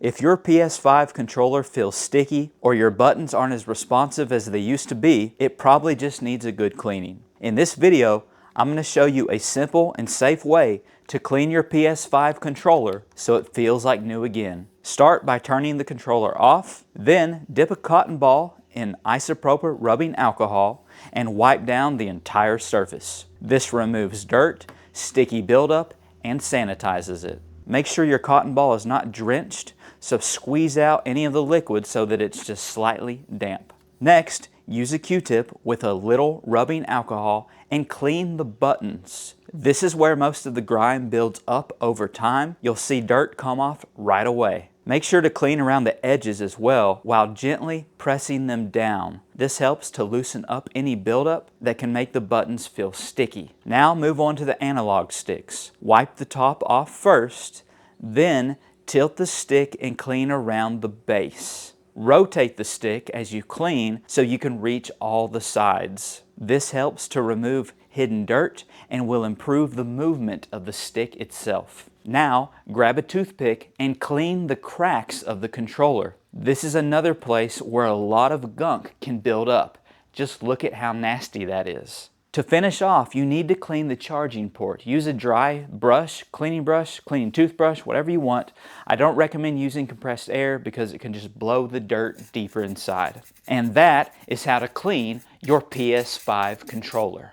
If your PS5 controller feels sticky or your buttons aren't as responsive as they used to be, it probably just needs a good cleaning. In this video, I'm going to show you a simple and safe way to clean your PS5 controller so it feels like new again. Start by turning the controller off, then dip a cotton ball in isopropyl rubbing alcohol and wipe down the entire surface. This removes dirt, sticky buildup, and sanitizes it. Make sure your cotton ball is not drenched, so squeeze out any of the liquid so that it's just slightly damp. Next, use a Q-tip with a little rubbing alcohol and clean the buttons. This is where most of the grime builds up over time. You'll see dirt come off right away. Make sure to clean around the edges as well while gently pressing them down. This helps to loosen up any buildup that can make the buttons feel sticky. Now move on to the analog sticks. Wipe the top off first, then tilt the stick and clean around the base. Rotate the stick as you clean so you can reach all the sides. This helps to remove hidden dirt and will improve the movement of the stick itself. Now, grab a toothpick and clean the cracks of the controller. This is another place where a lot of gunk can build up. Just look at how nasty that is. To finish off, you need to clean the charging port. Use a dry brush, cleaning toothbrush, whatever you want. I don't recommend using compressed air because it can just blow the dirt deeper inside. And that is how to clean your PS5 controller.